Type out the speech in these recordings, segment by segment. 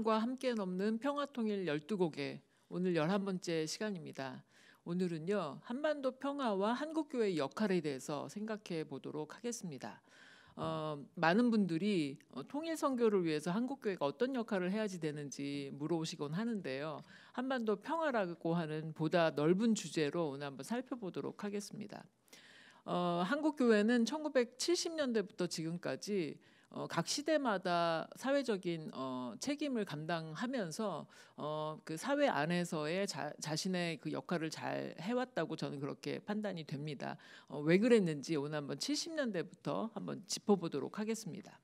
사랑과 함께 넘는 평화통일 12곡의 오늘 11번째 시간입니다. 오늘은요, 한반도 평화와 한국교회의 역할에 대해서 생각해 보도록 하겠습니다. 많은 분들이 통일 선교를 위해서 한국교회가 어떤 역할을 해야지 되는지 물어보시곤 하는데요. 한반도 평화라고 하는 보다 넓은 주제로 오늘 한번 살펴보도록 하겠습니다. 한국교회는 1970년대부터 지금까지 각 시대마다 사회적인 책임을 감당하면서 그 사회 안에서의 자신의 그 역할을 잘 해왔다고 저는 그렇게 판단이 됩니다. 왜 그랬는지 오늘 한번 70년대부터 한번 짚어보도록 하겠습니다.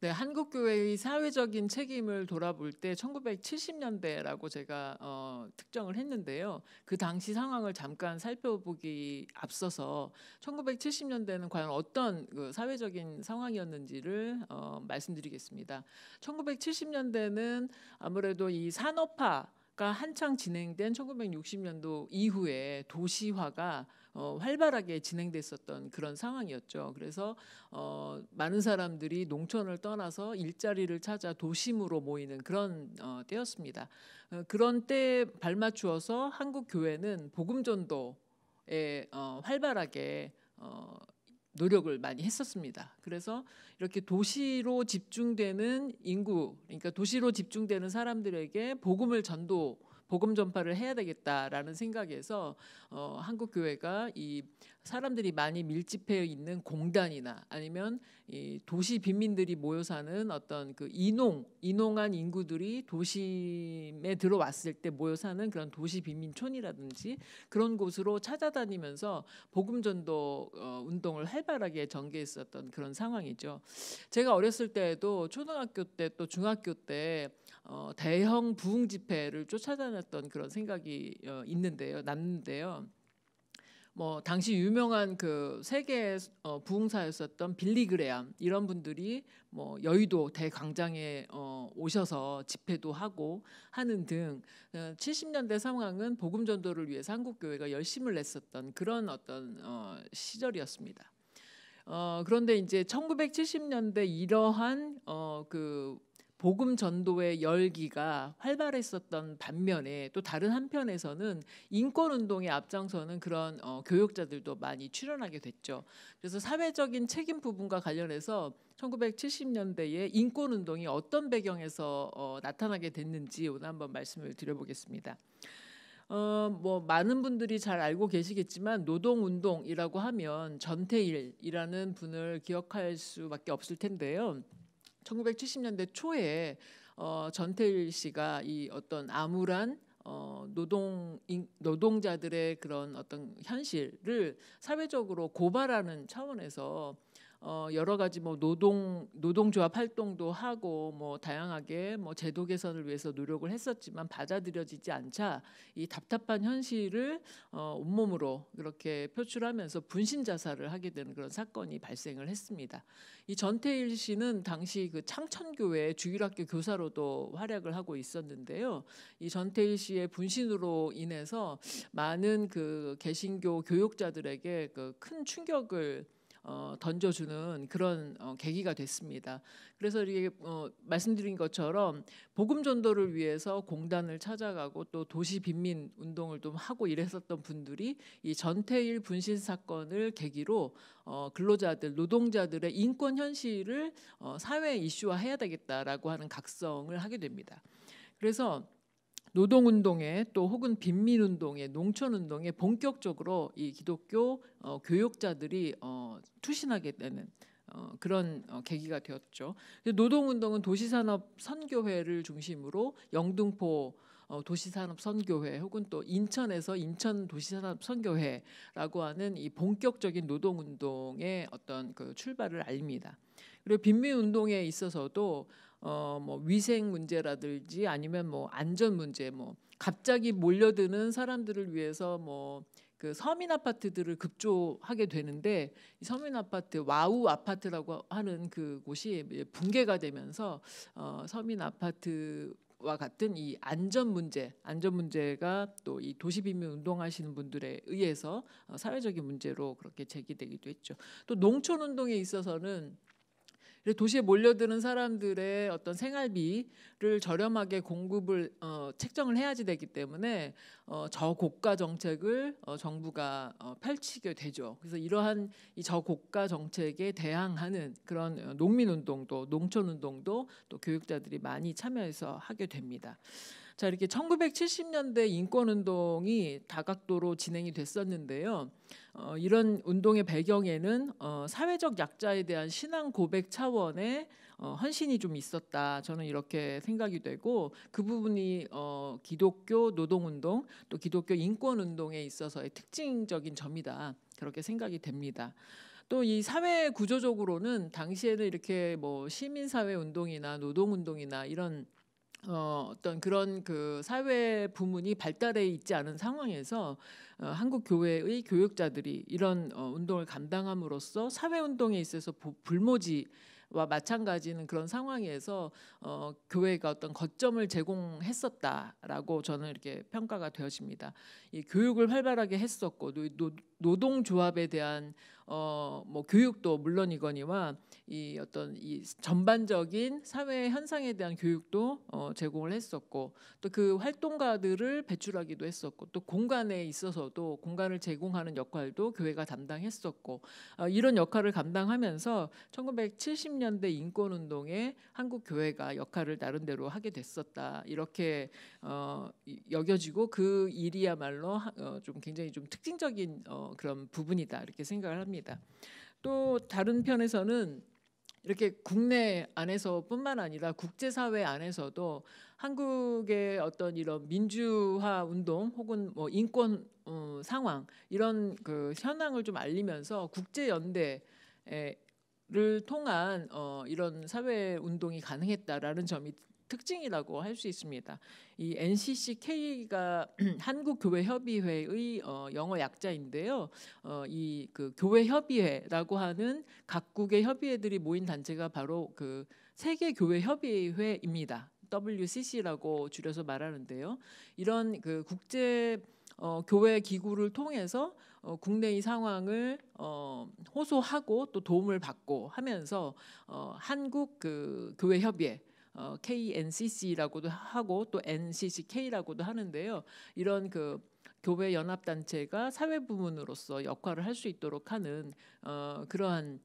네, 한국교회의 사회적인 책임을 돌아볼 때 1970년대라고 제가 특정을 했는데요. 그 당시 상황을 잠깐 살펴보기 앞서서 1970년대는 과연 어떤 그 사회적인 상황이었는지를 말씀드리겠습니다. 1970년대는 아무래도 이 산업화가 한창 진행된 1960년도 이후에 도시화가 활발하게 진행됐었던 그런 상황이었죠. 그래서 많은 사람들이 농촌을 떠나서 일자리를 찾아 도심으로 모이는 그런 때였습니다. 그런 때에 발맞추어서 한국 교회는 복음 전도에 활발하게 노력을 많이 했었습니다. 그래서 이렇게 도시로 집중되는 인구, 그러니까 도시로 집중되는 사람들에게 복음 전파를 해야 되겠다라는 생각에서 한국 교회가 이 사람들이 많이 밀집해 있는 공단이나 아니면 이 도시 빈민들이 모여 사는 어떤 그 인홍한 인구들이 도심에 들어왔을 때 모여 사는 그런 도시 빈민촌이라든지 그런 곳으로 찾아다니면서 복음 전도 운동을 활발하게 전개했었던 그런 상황이죠. 제가 어렸을 때에도 초등학교 때 또 중학교 때 대형 부흥 집회를 쫓아다녔던 그런 생각이 났는데요. 뭐 당시 유명한 그 세계 부흥사였었던 빌리 그레암 이런 분들이 뭐 여의도 대광장에 오셔서 집회도 하고 하는 등 70년대 상황은 복음 전도를 위해서 한국 교회가 열심을 냈었던 그런 어떤 시절이었습니다. 그런데 이제 1970년대 이러한 그 복음 전도의 열기가 활발했었던 반면에 또 다른 한편에서는 인권 운동에 앞장서는 그런 교역자들도 많이 출연하게 됐죠. 그래서 사회적인 책임 부분과 관련해서 1970년대에 인권 운동이 어떤 배경에서 나타나게 됐는지 오늘 한번 말씀을 드려보겠습니다. 뭐 많은 분들이 잘 알고 계시겠지만 노동운동이라고 하면 전태일이라는 분을 기억할 수밖에 없을 텐데요. 1970년대 초에 전태일 씨가 이 어떤 암울한 노동자들의 그런 어떤 현실을 사회적으로 고발하는 차원에서 여러 가지 뭐 노동조합 활동도 하고 뭐 다양하게 뭐 제도 개선을 위해서 노력을 했었지만 받아들여지지 않자 이 답답한 현실을 온몸으로 그렇게 표출하면서 분신 자살을 하게 되는 그런 사건이 발생을 했습니다. 이 전태일 씨는 당시 그 창천교회 주일학교 교사로도 활약을 하고 있었는데요. 이 전태일 씨의 분신으로 인해서 많은 그 개신교 교육자들에게 그 큰 충격을 던져주는 그런 계기가 됐습니다. 그래서 이게 말씀드린 것처럼 복음 전도를 위해서 공단을 찾아가고 또 도시 빈민 운동을 좀 하고 이랬었던 분들이 이 전태일 분신 사건을 계기로 근로자들, 노동자들의 인권 현실을 사회 이슈화해야 되겠다라고 하는 각성을 하게 됩니다. 그래서 노동운동에 또 혹은 빈민운동에 농촌운동에 본격적으로 이 기독교 교역자들이 투신하게 되는 그런 계기가 되었죠. 노동운동은 도시산업 선교회를 중심으로 영등포 도시산업 선교회 혹은 또 인천에서 인천 도시산업 선교회라고 하는 이 본격적인 노동운동의 어떤 그 출발을 알립니다. 그리고 빈민운동에 있어서도 뭐 위생 문제라든지 아니면 뭐 안전 문제, 뭐 갑자기 몰려드는 사람들을 위해서 뭐 그 서민 아파트들을 급조하게 되는데 이 서민 아파트 와우 아파트라고 하는 그 곳이 붕괴가 되면서 서민 아파트와 같은 이 안전 문제가 또 이 도시 빈민 운동하시는 분들에 의해서 사회적인 문제로 그렇게 제기되기도 했죠. 또 농촌 운동에 있어서는 도시에 몰려드는 사람들의 어떤 생활비를 저렴하게 공급을 책정을 해야지 되기 때문에 저고가 정책을 정부가 펼치게 되죠. 그래서 이러한 이 저고가 정책에 대항하는 그런 농민운동도, 농촌운동도 또 교육자들이 많이 참여해서 하게 됩니다. 자, 이렇게 1970년대 인권운동이 다각도로 진행이 됐었는데요. 이런 운동의 배경에는 사회적 약자에 대한 신앙 고백 차원의 헌신이 좀 있었다. 저는 이렇게 생각이 되고 그 부분이 기독교 노동운동 또 기독교 인권운동에 있어서의 특징적인 점이다. 그렇게 생각이 됩니다. 또 이 사회 구조적으로는 당시에는 이렇게 뭐 시민사회 운동이나 노동운동이나 이런 어떤 그런 그 사회 부문이 발달해 있지 않은 상황에서 한국 교회의 교육자들이 이런 운동을 감당함으로써 사회 운동에 있어서 불모지와 마찬가지는 그런 상황에서 교회가 어떤 거점을 제공했었다라고 저는 이렇게 평가가 되어집니다. 이 교육을 활발하게 했었고 노동조합에 대한 뭐 교육도 물론이거니와 이 어떤 이 전반적인 사회 현상에 대한 교육도 제공을 했었고 또 그 활동가들을 배출하기도 했었고 또 공간에 있어서도 공간을 제공하는 역할도 교회가 담당했었고 이런 역할을 감당하면서 1970년대 인권운동에 한국 교회가 역할을 나름대로 하게 됐었다 이렇게 여겨지고 그 일이야말로 좀 굉장히 좀 특징적인 그런 부분이다 이렇게 생각을 합니다. 또 다른 편에서는 이렇게 국내 안에서뿐만 아니라 국제사회 안에서도 한국의 어떤 이런 민주화 운동 혹은 뭐 인권 상황 이런 그 현황을 좀 알리면서 국제 연대를 통한 이런 사회 운동이 가능했다라는 점이 특징이라고 할 수 있습니다. 이 NCCK가 한국교회협의회의 영어 약자인데요. 이 그 교회협의회라고 하는 각국의 협의회들이 모인 단체가 바로 그 세계교회협의회입니다. WCC라고 줄여서 말하는데요. 이런 그 국제 교회 기구를 통해서 국내의 상황을 호소하고 또 도움을 받고 하면서 한국 그 교회협의회 KNCC라고도 하고 또 NCCK라고도 하는데요. 이런 그 교회 연합 단체가 사회 부문으로서 역할을 할 수 있도록 하는 그러한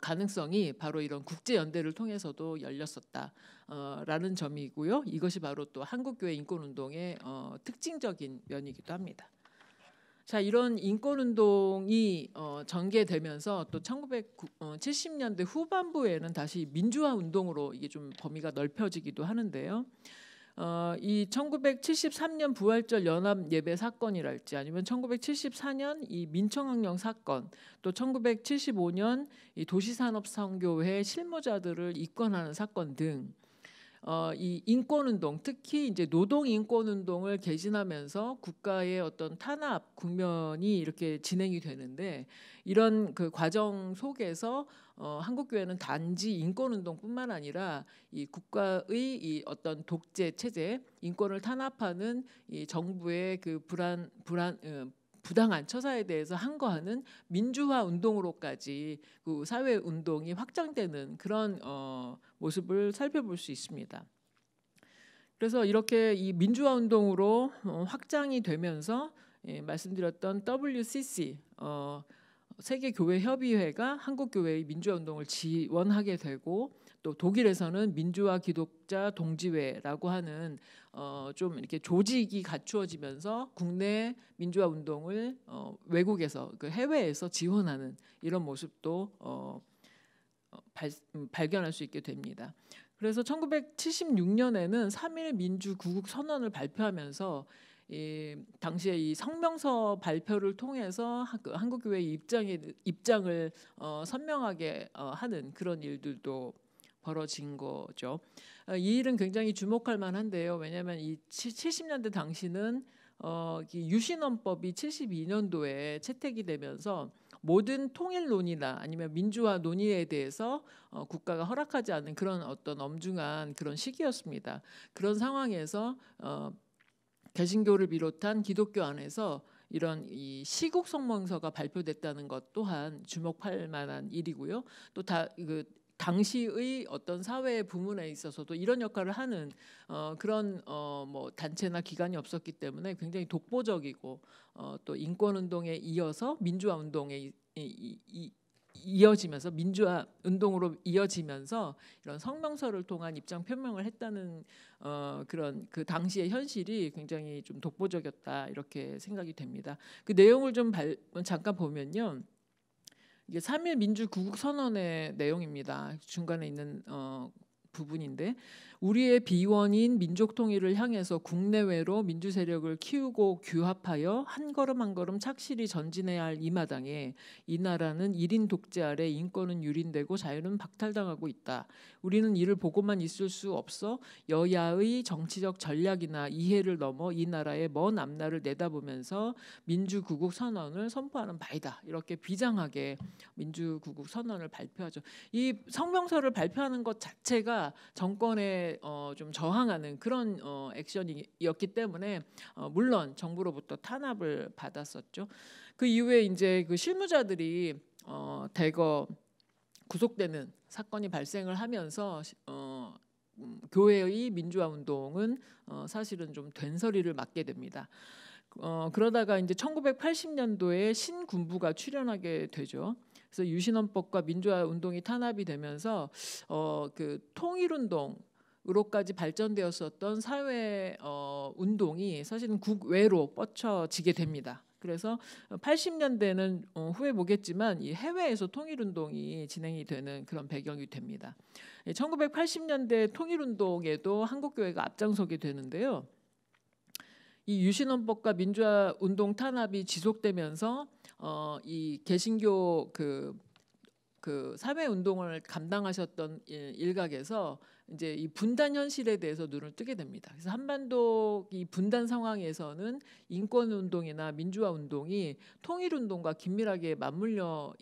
가능성이 바로 이런 국제 연대를 통해서도 열렸었다라는 점이고요. 이것이 바로 또 한국교회 인권운동의 특징적인 면이기도 합니다. 자, 이런 인권운동이 전개되면서 또 1970년대 후반부에는 다시 민주화 운동으로 이게 좀 범위가 넓혀지기도 하는데요. 이 1973년 부활절 연합 예배 사건이랄지 아니면 1974년 이 민청학령 사건 또 1975년 이 도시산업선교회 실무자들을 입건하는 사건 등 이 인권운동 특히 이제 노동 인권운동을 개진하면서 국가의 어떤 탄압 국면이 이렇게 진행이 되는데 이런 그 과정 속에서 한국교회는 단지 인권운동뿐만 아니라 이 국가의 이 어떤 독재 체제 인권을 탄압하는 이 정부의 그 부당한 처사에 대해서 항거하는 민주화 운동으로까지 그 사회 운동이 확장되는 그런 모습을 살펴볼 수 있습니다. 그래서 이렇게 이 민주화 운동으로 확장이 되면서 말씀드렸던 WCC 세계교회협의회가 한국교회의 민주화 운동을 지원하게 되고 또 독일에서는 민주화 기독자 동지회라고 하는 좀 이렇게 조직이 갖추어지면서 국내 민주화 운동을 외국에서 그 해외에서 지원하는 이런 모습도 발견할 수 있게 됩니다. 그래서 1976년에는 3.1 민주 구국 선언을 발표하면서 당시에 이 성명서 발표를 통해서 한국교회의 입장을 선명하게 하는 그런 일들도 벌어진 거죠. 이 일은 굉장히 주목할 만한데요. 왜냐하면 이 70년대 당시는 유신헌법이 72년도에 채택이 되면서 모든 통일 논의나 아니면 민주화 논의에 대해서 국가가 허락하지 않는 그런 어떤 엄중한 그런 시기였습니다. 그런 상황에서 개신교를 비롯한 기독교 안에서 이런 이 시국 성명서가 발표됐다는 것 또한 주목할 만한 일이고요. 또 당시의 어떤 사회 부문에 있어서도 이런 역할을 하는 그런 뭐 단체나 기관이 없었기 때문에 굉장히 독보적이고 또 인권 운동에 이어서 민주화 운동에 이어지면서 민주화 운동으로 이어지면서 이런 성명서를 통한 입장 표명을 했다는 그런 그 당시의 현실이 굉장히 좀 독보적이었다 이렇게 생각이 됩니다. 그 내용을 좀 잠깐 보면요. 이게 3.1 민주구국선언의 내용입니다. 중간에 있는 부분인데 우리의 비원인 민족통일을 향해서 국내외로 민주세력을 키우고 규합하여 한 걸음 한 걸음 착실히 전진해야 할 이 마당에 이 나라는 1인 독재 아래 인권은 유린되고 자유는 박탈당하고 있다. 우리는 이를 보고만 있을 수 없어 여야의 정치적 전략이나 이해를 넘어 이 나라의 먼 앞날을 내다보면서 민주구국선언을 선포하는 바이다. 이렇게 비장하게 민주구국선언을 발표하죠. 이 성명서를 발표하는 것 자체가 정권에 좀 저항하는 그런 액션이었기 때문에 물론 정부로부터 탄압을 받았었죠. 그 이후에 이제 그 실무자들이 대거 구속되는 사건이 발생을 하면서 교회의 민주화 운동은 사실은 좀 된서리를 맞게 됩니다. 그러다가 이제 1980년도에 신군부가 출현하게 되죠. 그래서 유신헌법과 민주화 운동이 탄압이 되면서 그 통일운동으로까지 발전되었었던 사회 운동이 사실은 국외로 뻗쳐지게 됩니다. 그래서 80년대는 후에 보겠지만 이 해외에서 통일운동이 진행이 되는 그런 배경이 됩니다. 1980년대 통일운동에도 한국교회가 앞장서게 되는데요. 이 유신헌법과 민주화 운동 탄압이 지속되면서 이 개신교 그 사회 운동을 감당하셨던 일각에서 이제 이 분단 현실에 대해서 눈을 뜨게 됩니다. 그래서 한반도 이 분단 상황에서는 인권 운동이나 민주화 운동이 통일 운동과 긴밀하게 맞물려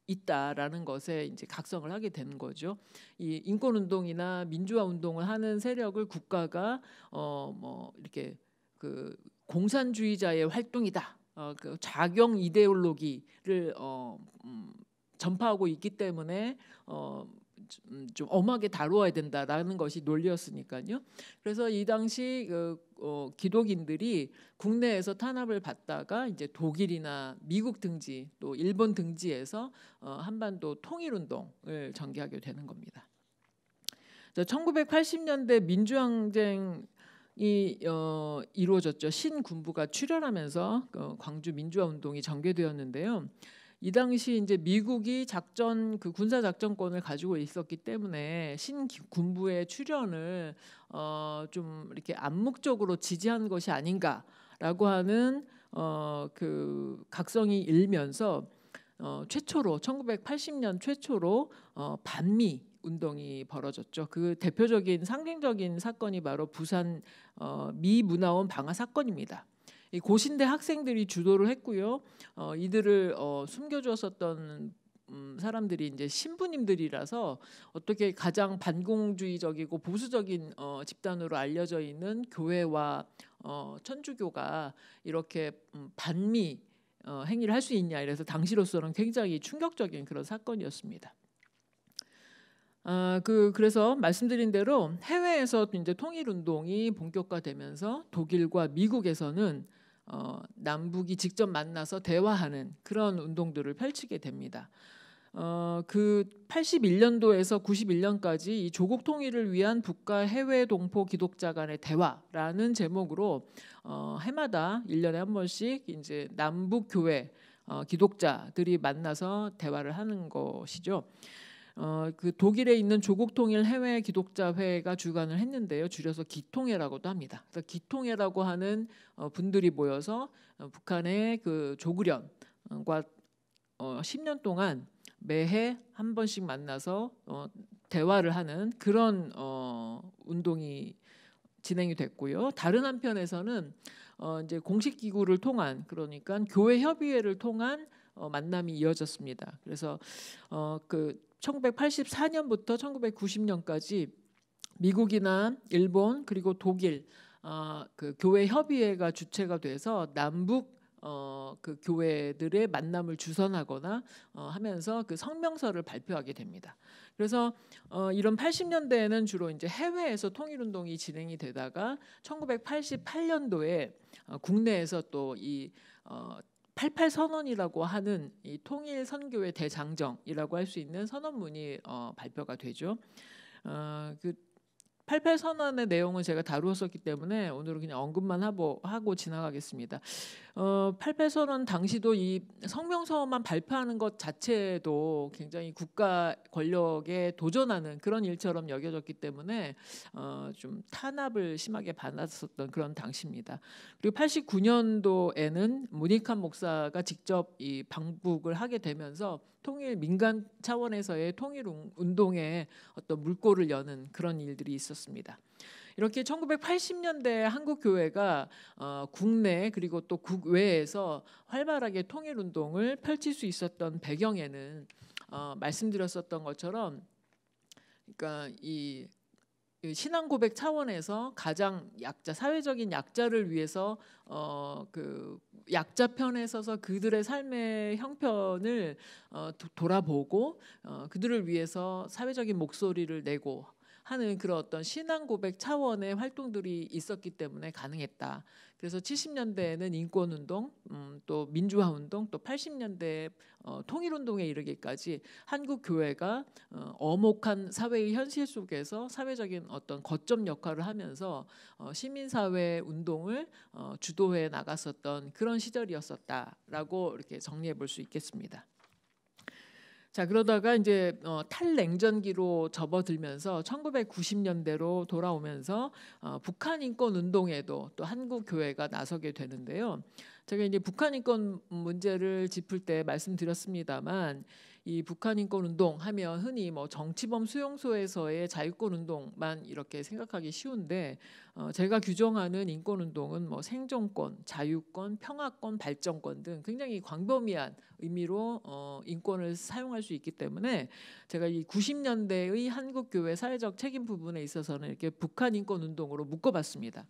있다라는 것에 이제 각성을 하게 되는 거죠. 이 인권 운동이나 민주화 운동을 하는 세력을 국가가 뭐 이렇게 그 공산주의자의 활동이다. 그 좌경 이데올로기를 전파하고 있기 때문에 좀 엄하게 다루어야 된다라는 것이 논리였으니까요. 그래서 이 당시 기독인들이 국내에서 탄압을 받다가 이제 독일이나 미국 등지 또 일본 등지에서 한반도 통일운동을 전개하게 되는 겁니다. 1980년대 민주항쟁이 이루어졌죠. 신군부가 출현하면서 광주 민주화 운동이 전개되었는데요. 이 당시 이제 미국이 그 군사 작전권을 가지고 있었기 때문에 신군부의 출현을 좀 이렇게 암묵적으로 지지한 것이 아닌가라고 하는 그 각성이 일면서 최초로 1980년 최초로 반미 운동이 벌어졌죠. 그 대표적인 상징적인 사건이 바로 부산 미 문화원 방화 사건입니다. 이 고신대 학생들이 주도를 했고요. 이들을 숨겨주었었던 사람들이 이제 신부님들이라서 어떻게 가장 반공주의적이고 보수적인 집단으로 알려져 있는 교회와 천주교가 이렇게 반미 행위를 할 수 있냐 이래서 당시로서는 굉장히 충격적인 그런 사건이었습니다. 그래서 말씀드린 대로 해외에서 이제 통일 운동이 본격화되면서 독일과 미국에서는 남북이 직접 만나서 대화하는 그런 운동들을 펼치게 됩니다. 그 81년도에서 91년까지 이 조국 통일을 위한 북과 해외 동포 기독자 간의 대화라는 제목으로 해마다 1년에 한 번씩 이제 남북 교회 기독자들이 만나서 대화를 하는 것이죠. 그 독일에 있는 조국통일 해외 기독자회가 주관을 했는데요. 줄여서 기통회라고도 합니다. 그래서 기통회라고 하는 분들이 모여서 북한의 그 조국련과 10년 동안 매해 한 번씩 만나서 대화를 하는 그런 운동이 진행이 됐고요. 다른 한편에서는 이제 공식 기구를 통한 그러니까 교회 협의회를 통한 만남이 이어졌습니다. 그래서 그 1984년부터 1990년까지 미국이나 일본 그리고 독일 그 교회 협의회가 주체가 돼서 남북 그 교회들의 만남을 주선하거나 하면서 그 성명서를 발표하게 됩니다. 그래서 이런 80년대에는 주로 이제 해외에서 통일운동이 진행이 되다가 1988년도에 국내에서 또 이 88 선언이라고 하는 이 통일 선교의 대장정이라고 할 수 있는 선언문이 발표가 되죠. 그 88 선언의 내용은 제가 다루었었기 때문에 오늘은 그냥 언급만 하고 지나가겠습니다. 88 선언 당시도 이 성명서만 발표하는 것 자체도 굉장히 국가 권력에 도전하는 그런 일처럼 여겨졌기 때문에 좀 탄압을 심하게 받았었던 그런 당시입니다. 그리고 89년도에는 문익환 목사가 직접 이 방북을 하게 되면서 통일 민간 차원에서의 통일 운동에 어떤 물꼬를 여는 그런 일들이 있었습니다. 이렇게 1980년대 한국 교회가 국내 그리고 또 국외에서 활발하게 통일 운동을 펼칠 수 있었던 배경에는 말씀드렸었던 것처럼, 그러니까 이 신앙 고백 차원에서 가장 약자, 사회적인 약자를 위해서 그 약자 편에 서서 그들의 삶의 형편을 돌아보고 그들을 위해서 사회적인 목소리를 내고 하는 그런 어떤 신앙 고백 차원의 활동들이 있었기 때문에 가능했다. 그래서 70년대에는 인권운동, 또 민주화운동, 또 80년대 통일운동에 이르기까지 한국 교회가 엄혹한 사회의 현실 속에서 사회적인 어떤 거점 역할을 하면서 시민사회 운동을 주도해 나갔었던 그런 시절이었었다라고 이렇게 정리해 볼 수 있겠습니다. 자, 그러다가 이제 탈냉전기로 접어들면서 1990년대로 돌아오면서 북한 인권 운동에도 또 한국 교회가 나서게 되는데요. 제가 이제 북한 인권 문제를 짚을 때 말씀드렸습니다만, 이 북한 인권 운동 하면 흔히 뭐 정치범 수용소에서의 자유권 운동만 이렇게 생각하기 쉬운데, 제가 규정하는 인권 운동은 뭐 생존권, 자유권, 평화권, 발전권 등 굉장히 광범위한 의미로 인권을 사용할 수 있기 때문에 제가 이 90년대의 한국 교회 사회적 책임 부분에 있어서는 이렇게 북한 인권 운동으로 묶어봤습니다.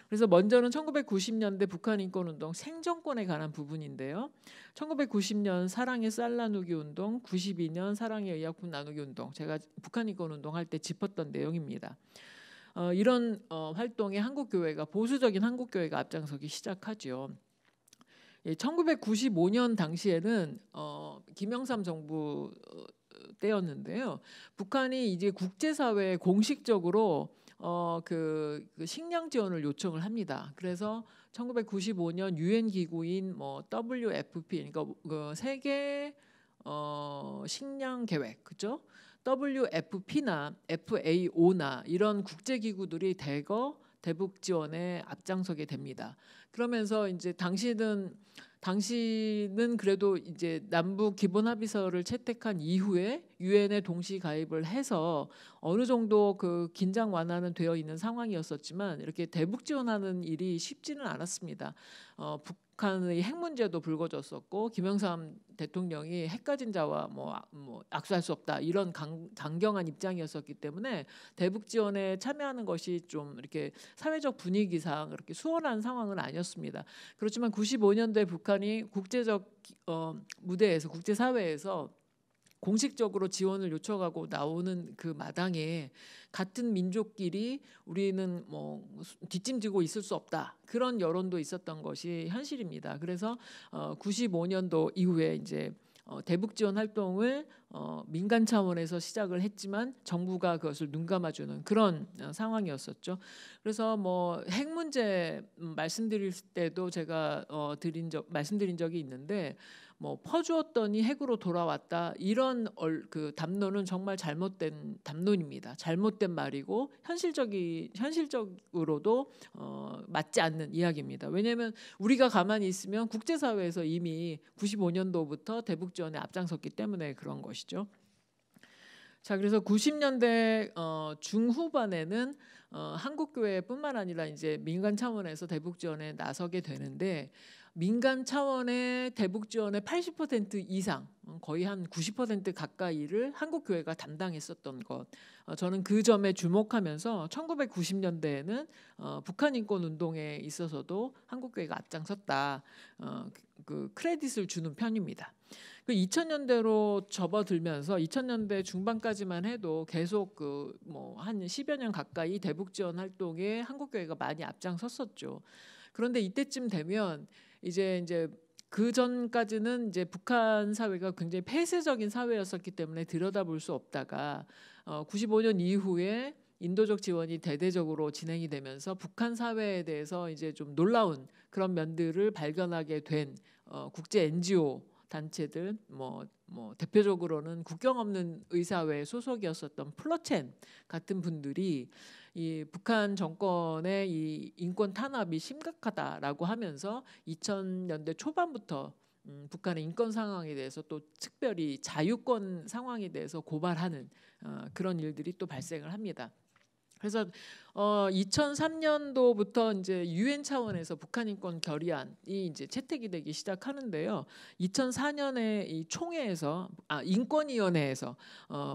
그래서 먼저는 1990년대 북한 인권 운동 생존권에 관한 부분인데요. 1990년 사랑의 쌀 나누기 운동, 92년 사랑의 의약품 나누기 운동, 제가 북한 인권 운동 할 때 짚었던 내용입니다. 이런 활동에 한국 교회가, 보수적인 한국 교회가 앞장서기 시작하죠. 1995년 당시에는 김영삼 정부 때였는데요. 북한이 이제 국제사회에 공식적으로 그 식량 지원을 요청을 합니다. 그래서 1995년 유엔 기구인 뭐 WFP, 그러니까 그 세계 식량 계획, 그죠? WFP나 FAO나 이런 국제 기구들이 대북 지원에 앞장서게 됩니다. 그러면서 이제 당시는 그래도 이제 남북 기본 합의서를 채택한 이후에 유엔에 동시 가입을 해서 어느 정도 그 긴장 완화는 되어 있는 상황이었었지만 이렇게 대북 지원하는 일이 쉽지는 않았습니다. 북한의 핵 문제도 불거졌었고 김영삼 대통령이 핵 가진 자와 뭐 악수할 수 없다 이런 강경한 입장이었었기 때문에 대북 지원에 참여하는 것이 좀 이렇게 사회적 분위기상 그렇게 수월한 상황은 아니었습니다. 그렇지만 95년도에 북한이 국제적 무대에서, 국제사회에서 공식적으로 지원을 요청하고 나오는 그 마당에 같은 민족끼리 우리는 뭐 뒷짐지고 있을 수 없다, 그런 여론도 있었던 것이 현실입니다. 그래서 95년도 이후에 이제 대북 지원 활동을 민간 차원에서 시작을 했지만 정부가 그것을 눈감아주는 그런 상황이었었죠. 그래서 뭐 핵 문제 말씀드릴 때도 제가 말씀드린 적이 있는데, 뭐 퍼주었더니 핵으로 돌아왔다, 이런 그 담론은 정말 잘못된 담론입니다. 잘못된 말이고 현실적으로도 맞지 않는 이야기입니다. 왜냐하면 우리가 가만히 있으면 국제사회에서 이미 95년도부터 대북 지원에 앞장섰기 때문에 그런 것이죠. 자, 그래서 90년대 중후반에는 한국 교회뿐만 아니라 이제 민간 차원에서 대북 지원에 나서게 되는데, 민간 차원의 대북 지원의 80% 이상, 거의 한 90% 가까이를 한국 교회가 담당했었던 것. 저는 그 점에 주목하면서 1990년대에는 북한 인권 운동에 있어서도 한국 교회가 앞장섰다. 그 크레딧을 주는 편입니다. 그 2000년대로 접어들면서 2000년대 중반까지만 해도 계속 그 뭐 한 10여 년 가까이 대북 지원 활동에 한국 교회가 많이 앞장섰었죠. 그런데 이때쯤 되면 이제 그 전까지는 이제 북한 사회가 굉장히 폐쇄적인 사회였었기 때문에 들여다볼 수 없다가 95년 이후에 인도적 지원이 대대적으로 진행이 되면서 북한 사회에 대해서 이제 좀 놀라운 그런 면들을 발견하게 된 국제 NGO 단체들 뭐 대표적으로는 국경 없는 의사회 소속이었었던 플러첸 같은 분들이 이 북한 정권의 이 인권 탄압이 심각하다라고 하면서 2000년대 초반부터 북한의 인권 상황에 대해서 또 특별히 자유권 상황에 대해서 고발하는 그런 일들이 또 발생을 합니다. 그래서 2003년도부터 이제 유엔 차원에서 북한 인권 결의안이 이제 채택이 되기 시작하는데요. 2004년에 이 총회에서 인권위원회에서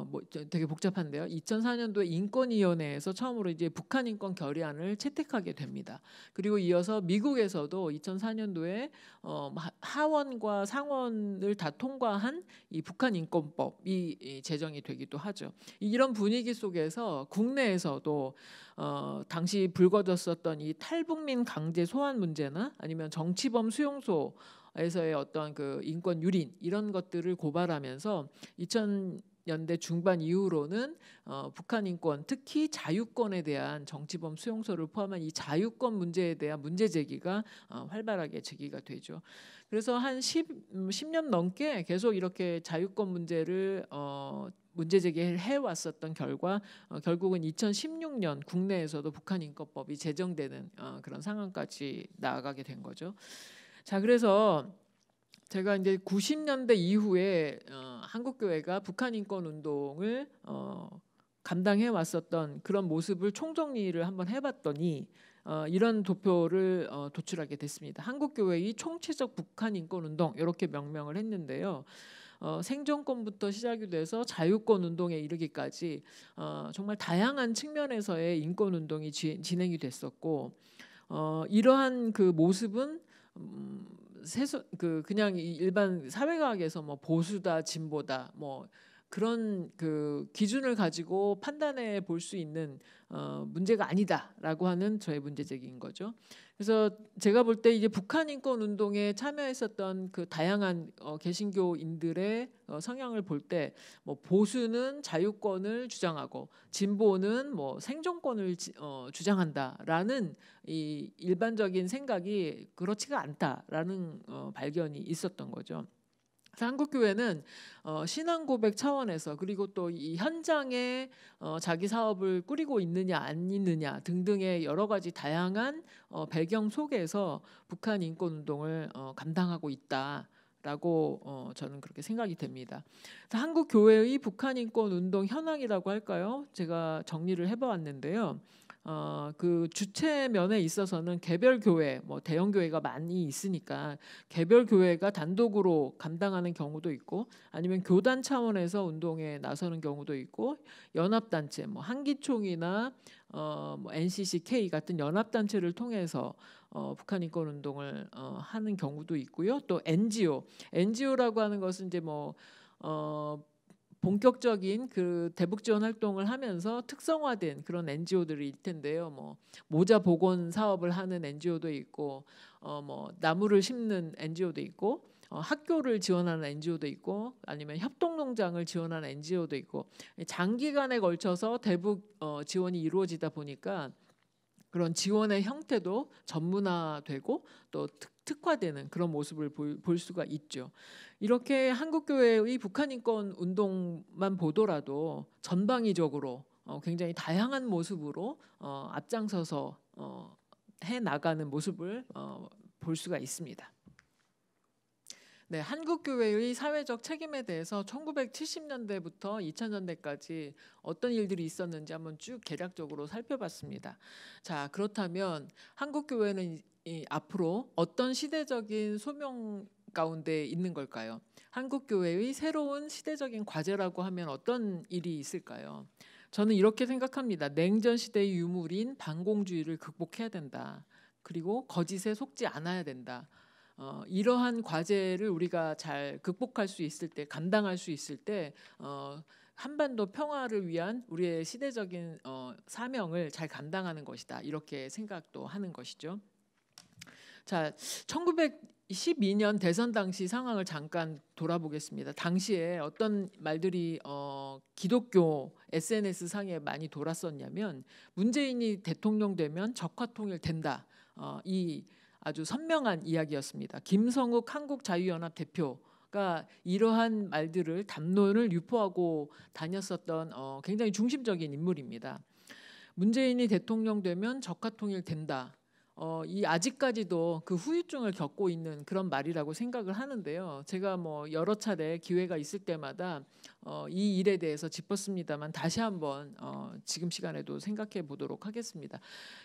뭐 되게 복잡한데요. 2004년도에 인권위원회에서 처음으로 이제 북한 인권 결의안을 채택하게 됩니다. 그리고 이어서 미국에서도 2004년도에 하원과 상원을 다 통과한 이 북한 인권법이 제정이 되기도 하죠. 이런 분위기 속에서 국내에서도 당시 불거졌었던 이 탈북민 강제 소환 문제나 아니면 정치범 수용소에서의 어떤 그 인권 유린 이런 것들을 고발하면서 2000년대 중반 이후로는 북한 인권, 특히 자유권에 대한 정치범 수용소를 포함한 이 자유권 문제에 대한 문제 제기가 활발하게 제기가 되죠. 그래서 한 10년 넘게 계속 이렇게 자유권 문제를 문제 제기를 해왔었던 결과 결국은 2016년 국내에서도 북한 인권법이 제정되는 그런 상황까지 나아가게 된 거죠. 자, 그래서 제가 이제 90년대 이후에 한국 교회가 북한 인권 운동을 감당해 왔었던 그런 모습을 총정리를 한번 해봤더니 이런 도표를 도출하게 됐습니다. 한국 교회의 총체적 북한 인권 운동 이렇게 명명을 했는데요. 생존권부터 시작이 돼서 자유권 운동에 이르기까지 정말 다양한 측면에서의 인권 운동이 진행이 됐었고 이러한 그 모습은 그냥 일반 사회과학에서 뭐 보수다 진보다 뭐 그런 그 기준을 가지고 판단해 볼 수 있는 문제가 아니다라고 하는 저의 문제 제기인 거죠. 그래서 제가 볼 때 이제 북한 인권 운동에 참여했었던 그 다양한 개신교인들의 성향을 볼 때 뭐 보수는 자유권을 주장하고 진보는 뭐 생존권을 주장한다라는 이 일반적인 생각이 그렇지가 않다라는 발견이 있었던 거죠. 한국 교회는 신앙 고백 차원에서 그리고 또 이 현장에 자기 사업을 꾸리고 있느냐 안 있느냐 등등의 여러 가지 다양한 배경 속에서 북한 인권 운동을 감당하고 있다라고 저는 그렇게 생각이 됩니다. 한국 교회의 북한 인권 운동 현황이라고 할까요? 제가 정리를 해보았는데요. 그 주체 면에 있어서는 개별 교회, 뭐 대형 교회가 많이 있으니까 개별 교회가 단독으로 감당하는 경우도 있고, 아니면 교단 차원에서 운동에 나서는 경우도 있고, 연합 단체, 뭐 한기총이나 뭐 NCCK 같은 연합 단체를 통해서 북한 인권 운동을 하는 경우도 있고요. 또 NGO라고 하는 것은 이제 뭐 본격적인 그 대북 지원 활동을 하면서 특성화된 그런 NGO들이 있을 텐데요. 뭐 모자 복원 사업을 하는 NGO도 있고, 뭐 나무를 심는 NGO도 있고, 학교를 지원하는 NGO도 있고, 아니면 협동농장을 지원하는 NGO도 있고, 장기간에 걸쳐서 대북 지원이 이루어지다 보니까 그런 지원의 형태도 전문화되고 또 특화되는 그런 모습을 볼 수가 있죠. 이렇게 한국교회의 북한 인권 운동만 보더라도 전방위적으로 굉장히 다양한 모습으로 앞장서서 해 나가는 모습을 볼 수가 있습니다. 네, 한국교회의 사회적 책임에 대해서 1970년대부터 2000년대까지 어떤 일들이 있었는지 한번 쭉 개략적으로 살펴봤습니다. 자, 그렇다면 한국교회는 앞으로 어떤 시대적인 소명 가운데 있는 걸까요? 한국교회의 새로운 시대적인 과제라고 하면 어떤 일이 있을까요? 저는 이렇게 생각합니다. 냉전 시대의 유물인 반공주의를 극복해야 된다. 그리고 거짓에 속지 않아야 된다. 이러한 과제를 우리가 잘 극복할 수 있을 때, 감당할 수 있을 때 한반도 평화를 위한 우리의 시대적인 사명을 잘 감당하는 것이다. 이렇게 생각도 하는 것이죠. 자, 1912년 대선 당시 상황을 잠깐 돌아보겠습니다. 당시에 어떤 말들이 기독교 SNS 상에 많이 돌았었냐면 문재인이 대통령 되면 적화통일 된다. 이 아주 선명한 이야기였습니다. 김성욱 한국자유연합 대표가 이러한 말들을 담론을 유포하고 다녔었던 굉장히 중심적인 인물입니다. 문재인이 대통령 되면 적화통일 된다. 이 아직까지도 그 후유증을 겪고 있는 그런 말이라고 생각을 하는데요. 제가 뭐 여러 차례 기회가 있을 때마다 이 일에 대해서 짚었습니다만 다시 한번 지금 시간에도 생각해 보도록 하겠습니다.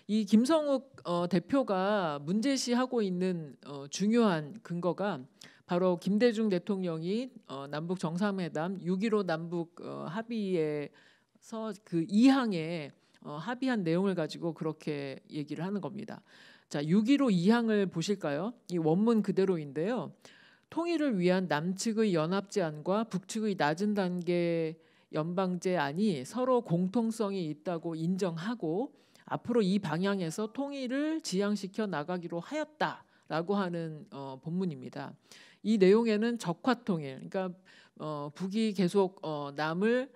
이 김성욱 대표가 문제시하고 있는 중요한 근거가 바로 김대중 대통령이 남북 정상회담 6.15 남북 합의에서 그 2항에 합의한 내용을 가지고 그렇게 얘기를 하는 겁니다. 자, 6.15 2항을 보실까요? 이 원문 그대로인데요. 통일을 위한 남측의 연합제안과 북측의 낮은 단계 연방제안이 서로 공통성이 있다고 인정하고 앞으로 이 방향에서 통일을 지향시켜 나가기로 하였다라고 하는 본문입니다. 이 내용에는 적화통일, 그러니까 북이 계속 남을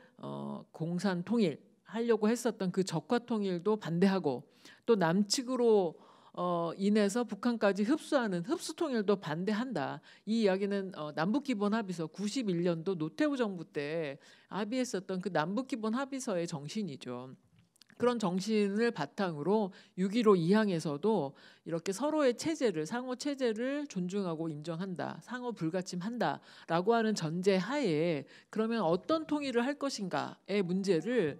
공산 통일 하려고 했었던 그 적화통일도 반대하고 또 남측으로 인해서 북한까지 흡수하는 흡수통일도 반대한다. 이 이야기는 남북기본합의서 91년도 노태우 정부 때 합의했었던 그 남북기본합의서의 정신이죠. 그런 정신을 바탕으로 6.15 2항에서도 이렇게 서로의 체제를 상호 체제를 존중하고 인정한다. 상호 불가침한다라고 하는 전제하에 그러면 어떤 통일을 할 것인가의 문제를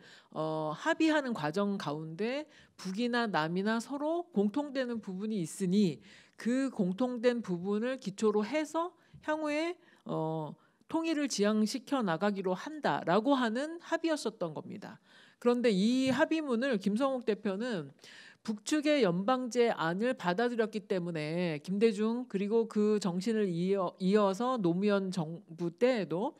합의하는 과정 가운데 북이나 남이나 서로 공통되는 부분이 있으니 그 공통된 부분을 기초로 해서 향후에 통일을 지향시켜 나가기로 한다라고 하는 합의였었던 겁니다. 그런데 이 합의문을 김성욱 대표는 북측의 연방제안을 받아들였기 때문에 김대중 그리고 그 정신을 이어서 노무현 정부 때에도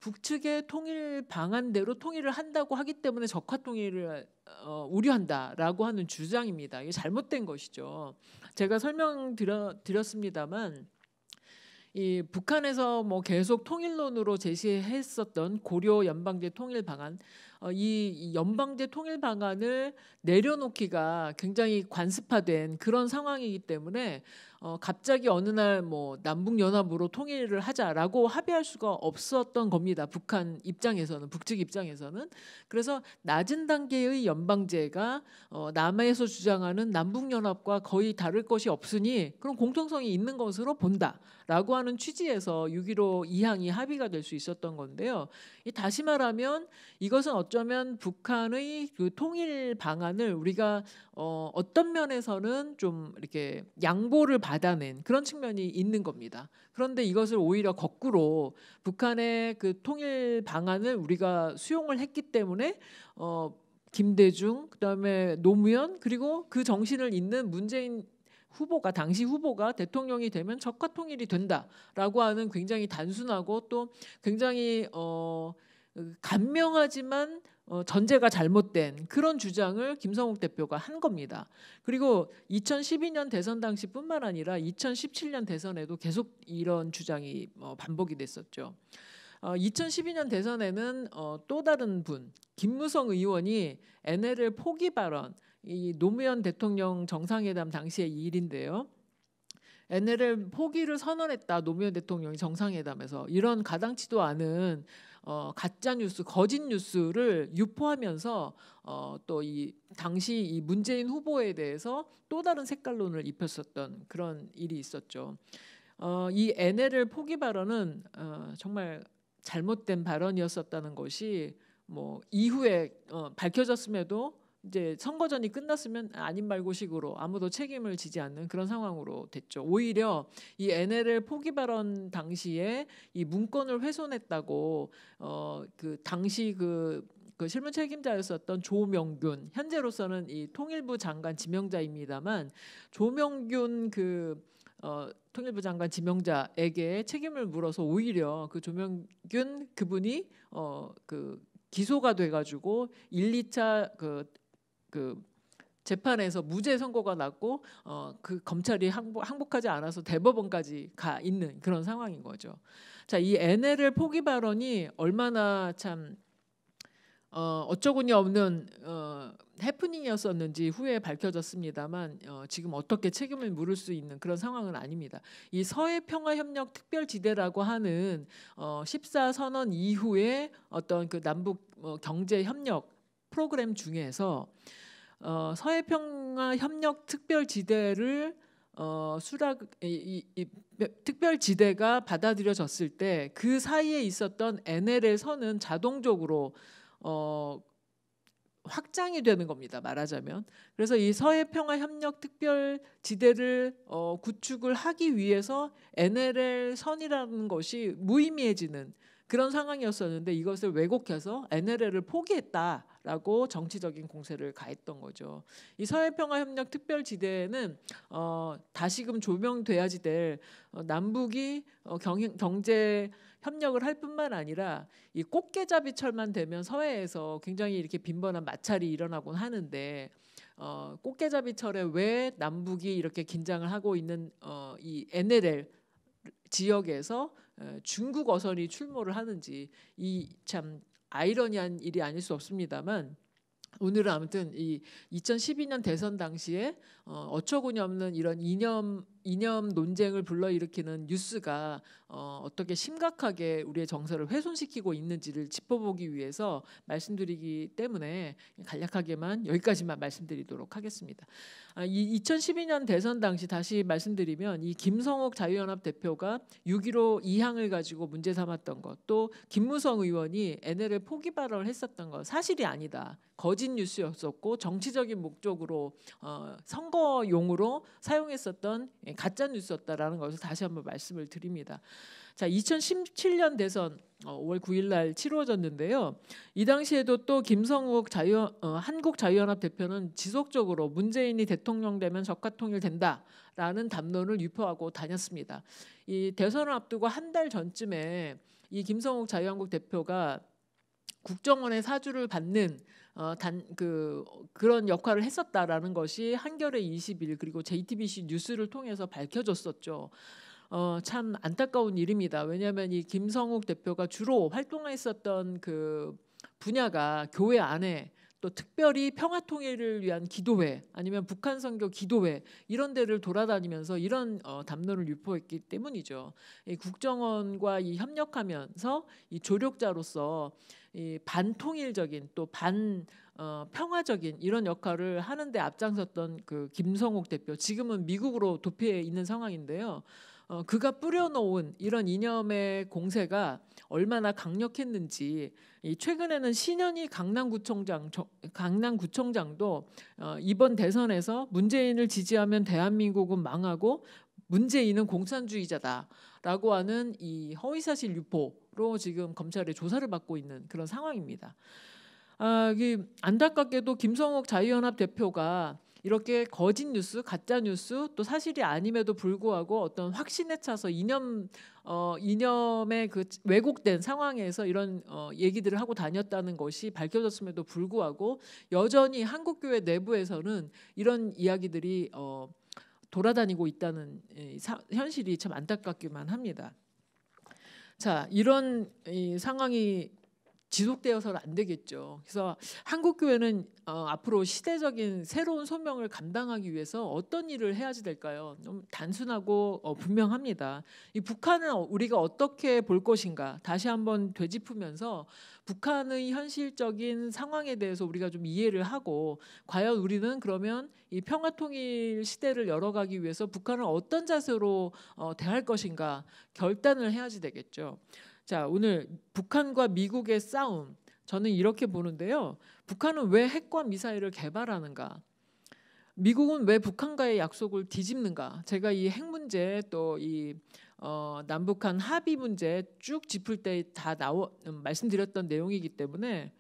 북측의 통일 방안대로 통일을 한다고 하기 때문에 적화통일을 우려한다라고 하는 주장입니다. 이게 잘못된 것이죠. 제가 설명드렸습니다만 이 북한에서 뭐 계속 통일론으로 제시했었던 고려 연방제 통일 방안, 이 연방제 통일 방안을 내려놓기가 굉장히 관습화된 그런 상황이기 때문에 갑자기 어느 날 뭐 남북 연합으로 통일을 하자라고 합의할 수가 없었던 겁니다. 북한 입장에서는, 북측 입장에서는. 그래서 낮은 단계의 연방제가 남해에서 주장하는 남북 연합과 거의 다를 것이 없으니 그런 공통성이 있는 것으로 본다라고 하는 취지에서 6.15 2항이 합의가 될 수 있었던 건데요. 다시 말하면 이것은 어쩌면 북한의 그 통일 방안을 우리가 어떤 면에서는 좀 이렇게 양보를 받아낸 그런 측면이 있는 겁니다. 그런데 이것을 오히려 거꾸로 북한의 그 통일 방안을 우리가 수용을 했기 때문에 김대중, 그다음에 노무현 그리고 그 정신을 잇는 문재인 후보가 당시 후보가 대통령이 되면 적화통일이 된다라고 하는 굉장히 단순하고 또 굉장히 간명하지만 전제가 잘못된 그런 주장을 김성욱 대표가 한 겁니다. 그리고 2012년 대선 당시뿐만 아니라 2017년 대선에도 계속 이런 주장이 반복이 됐었죠. 2012년 대선에는 또 다른 분 김무성 의원이 NLL 포기 발언, 이 노무현 대통령 정상회담 당시의 일인데요. NLL 포기를 선언했다. 노무현 대통령이 정상회담에서 이런 가당치도 않은 가짜 뉴스, 거짓 뉴스를 유포하면서 또 이 당시 이 문재인 후보에 대해서 또 다른 색깔론을 입혔었던 그런 일이 있었죠. 이 NLL 포기 발언은 정말 잘못된 발언이었었다는 것이 뭐 이후에 밝혀졌음에도 이제 선거전이 끝났으면 아닌 말고식으로 아무도 책임을 지지 않는 그런 상황으로 됐죠. 오히려 이 NLL 포기 발언 당시에 이 문건을 훼손했다고 그 당시 그 실무 책임자였었던 조명균, 현재로서는 이 통일부 장관 지명자입니다만 조명균 통일부 장관 지명자에게 책임을 물어서 오히려 그 조명균 그분이 기소가 돼가지고 1, 2차 재판에서 무죄 선고가 났고 그 검찰이 항복하지 않아서 대법원까지 가 있는 그런 상황인 거죠. 자, 이 NLL 포기 발언이 얼마나 참 어처구니 없는 해프닝이었었는지 후에 밝혀졌습니다만 지금 어떻게 책임을 물을 수 있는 그런 상황은 아닙니다. 이 서해평화협력 특별지대라고 하는 14선언 이후에 어떤 그 남북 경제협력 프로그램 중에서 서해평화협력 특별지대를 특별지대가 받아들여졌을 때 그 사이에 있었던 NLL 선은 자동적으로 확장이 되는 겁니다. 말하자면. 그래서 이 서해평화협력 특별지대를 구축을 하기 위해서 NLL 선이라는 것이 무의미해지는 그런 상황이었었는데 이것을 왜곡해서 NLL을 포기했다라고 정치적인 공세를 가했던 거죠. 이 서해평화협력 특별지대는 다시금 조명돼야지 될 남북이 경제 협력을 할 뿐만 아니라 이 꽃게잡이철만 되면 서해에서 굉장히 이렇게 빈번한 마찰이 일어나곤 하는데 꽃게잡이철에 왜 남북이 이렇게 긴장을 하고 있는 이 NLL 지역에서 중국 어선이 출몰을 하는지 이 참 아이러니한 일이 아닐 수 없습니다만 오늘은 아무튼 이 2012년 대선 당시에 어처구니 없는 이런 이념 논쟁을 불러일으키는 뉴스가 어떻게 심각하게 우리의 정서를 훼손시키고 있는지를 짚어보기 위해서 말씀드리기 때문에 간략하게만 여기까지만 말씀드리도록 하겠습니다. 이 2012년 대선 당시 다시 말씀드리면 이 김성옥 자유연합 대표가 6.15 2항을 가지고 문제 삼았던 것, 또 김무성 의원이 NLL 포기 발언을 했었던 것 사실이 아니다. 거짓 뉴스였었고 정치적인 목적으로 선거용으로 사용했었던 가짜 뉴스였다라는 것을 다시 한번 말씀을 드립니다. 자, 2017년 대선 5월 9일 날 치루어졌는데요. 이 당시에도 또 김성욱 한국자유연합 대표는 지속적으로 문재인이 대통령 되면 적화통일된다라는 담론을 유포하고 다녔습니다. 이 대선을 앞두고 한 달 전쯤에 이 김성욱 자유한국 대표가 국정원의 사주를 받는 그런 역할을 했었다라는 것이 한겨레 21 그리고 JTBC 뉴스를 통해서 밝혀졌었죠. 참 안타까운 일입니다. 왜냐하면 이 김성욱 대표가 주로 활동했었던 그 분야가 교회 안에 또 특별히 평화통일을 위한 기도회 아니면 북한 선교 기도회 이런 데를 돌아다니면서 이런 담론을 유포했기 때문이죠. 이 국정원과 이 협력하면서 이 조력자로서 이 반통일적인 또 평화적인 이런 역할을 하는데 앞장섰던 그 김성욱 대표 지금은 미국으로 도피해 있는 상황인데요. 그가 뿌려놓은 이런 이념의 공세가 얼마나 강력했는지 최근에는 신현희 강남구청장도 이번 대선에서 문재인을 지지하면 대한민국은 망하고 문재인은 공산주의자다라고 하는 이 허위사실 유포로 지금 검찰의 조사를 받고 있는 그런 상황입니다. 안타깝게도 김성욱 자유연합 대표가 이렇게 거짓 뉴스, 가짜 뉴스 또 사실이 아님에도 불구하고 어떤 확신에 차서 이념의 그 왜곡된 상황에서 이런 얘기들을 하고 다녔다는 것이 밝혀졌음에도 불구하고 여전히 한국교회 내부에서는 이런 이야기들이 돌아다니고 있다는 현실이 참 안타깝기만 합니다. 자, 이런 상황이 지속되어서는 안 되겠죠. 그래서 한국 교회는 앞으로 시대적인 새로운 소명을 감당하기 위해서 어떤 일을 해야지 될까요? 너무 단순하고 분명합니다. 이 북한을 우리가 어떻게 볼 것인가 다시 한번 되짚으면서 북한의 현실적인 상황에 대해서 우리가 좀 이해를 하고 과연 우리는 그러면 이 평화통일 시대를 열어가기 위해서 북한을 어떤 자세로 대할 것인가 결단을 해야지 되겠죠. 자, 오늘 북한과 미국의 싸움, 저는 이렇게 보는데요. 북한은 왜 핵과 미사일을 개발하는가? 미국은 왜 북한과의 약속을 뒤집는가? 제가 이 핵 문제 또 이 남북한 합의 문제 쭉 짚을 때 다 말씀드렸던 내용이기 때문에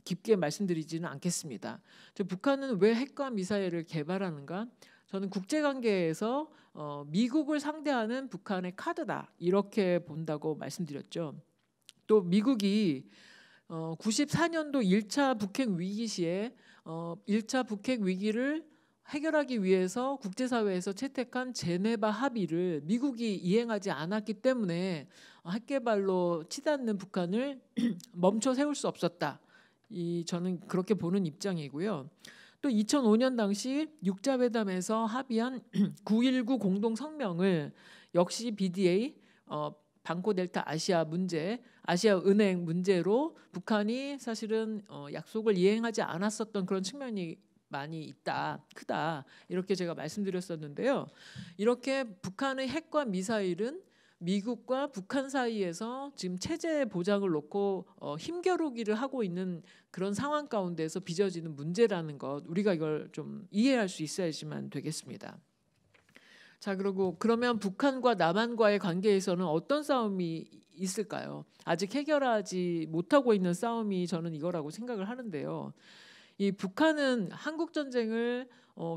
깊게 말씀드리지는 않겠습니다. 북한은 왜 핵과 미사일을 개발하는가? 저는 국제관계에서 미국을 상대하는 북한의 카드다 이렇게 본다고 말씀드렸죠. 또 미국이 94년도 1차 북핵 위기 시에 1차 북핵 위기를 해결하기 위해서 국제사회에서 채택한 제네바 합의를 미국이 이행하지 않았기 때문에 핵개발로 치닫는 북한을 멈춰 세울 수 없었다. 저는 그렇게 보는 입장이고요. 또 2005년 당시 육자회담에서 합의한 9.19 공동성명을 역시 BDA 방코델타 아시아 문제, 아시아 은행 문제로 북한이 사실은 약속을 이행하지 않았었던 그런 측면이 많이 있다, 크다 이렇게 제가 말씀드렸었는데요. 이렇게 북한의 핵과 미사일은 미국과 북한 사이에서 지금 체제 보장을 놓고 힘겨루기를 하고 있는 그런 상황 가운데서 빚어지는 문제라는 것 우리가 이걸 좀 이해할 수 있어야지만 되겠습니다. 자, 그러면 북한과 남한과의 관계에서는 어떤 싸움이 있을까요? 아직 해결하지 못하고 있는 싸움이 저는 이거라고 생각을 하는데요. 이 북한은 한국 전쟁을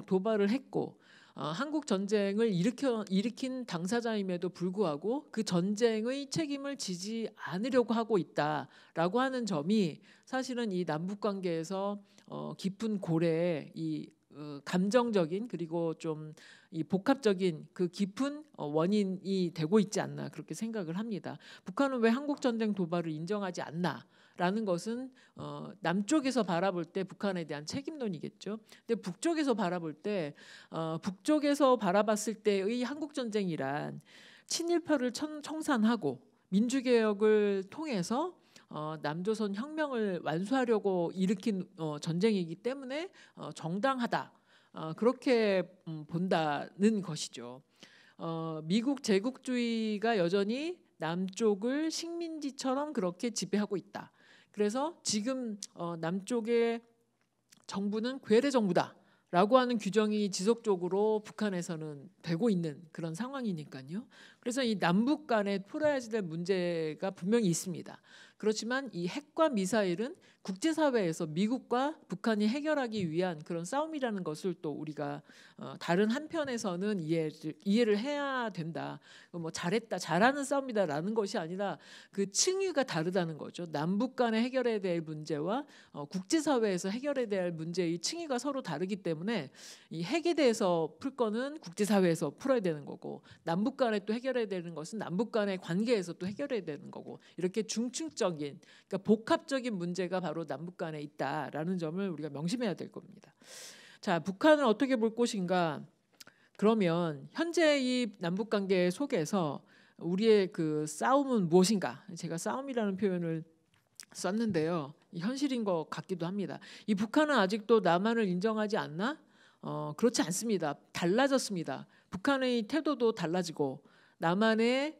도발을 했고 한국 전쟁을 일으킨 당사자임에도 불구하고 그 전쟁의 책임을 지지 않으려고 하고 있다라고 하는 점이 사실은 이 남북 관계에서 깊은 고래에 이 감정적인 그리고 좀 이 복합적인 그 깊은 원인이 되고 있지 않나 그렇게 생각을 합니다. 북한은 왜 한국 전쟁 도발을 인정하지 않나? 라는 것은 남쪽에서 바라볼 때 북한에 대한 책임론이겠죠. 근데 북쪽에서 바라볼 때 북쪽에서 바라봤을 때의 한국 전쟁이란 친일파를 청산하고 민주개혁을 통해서 남조선 혁명을 완수하려고 일으킨 전쟁이기 때문에 정당하다. 그렇게 본다는 것이죠. 미국 제국주의가 여전히 남쪽을 식민지처럼 그렇게 지배하고 있다. 그래서 지금 남쪽의 정부는 괴뢰 정부다라고 하는 규정이 지속적으로 북한에서는 되고 있는 그런 상황이니까요. 그래서 이 남북 간에 풀어야지 될 문제가 분명히 있습니다. 그렇지만 이 핵과 미사일은 국제사회에서 미국과 북한이 해결하기 위한 그런 싸움이라는 것을 또 우리가 다른 한편에서는 이해를 해야 된다. 뭐 잘했다, 잘하는 싸움이다라는 것이 아니라 그 층위가 다르다는 거죠. 남북 간에 해결해야 될 문제와 국제사회에서 해결해야 될 문제의 층위가 서로 다르기 때문에 이 핵에 대해서 풀 거는 국제사회에서 풀어야 되는 거고 남북 간에 또 해결해야 되는 것은 남북 간의 관계에서 또 해결해야 되는 거고 이렇게 중층적인 그러니까 복합적인 문제가 바로 남북 간에 있다라는 점을 우리가 명심해야 될 겁니다. 자, 북한을 어떻게 볼 것인가? 그러면 현재 이 남북 관계 속에서 우리의 그 싸움은 무엇인가? 제가 싸움이라는 표현을 썼는데요. 현실인 것 같기도 합니다. 이 북한은 아직도 남한을 인정하지 않나? 그렇지 않습니다. 달라졌습니다. 북한의 태도도 달라지고 남한의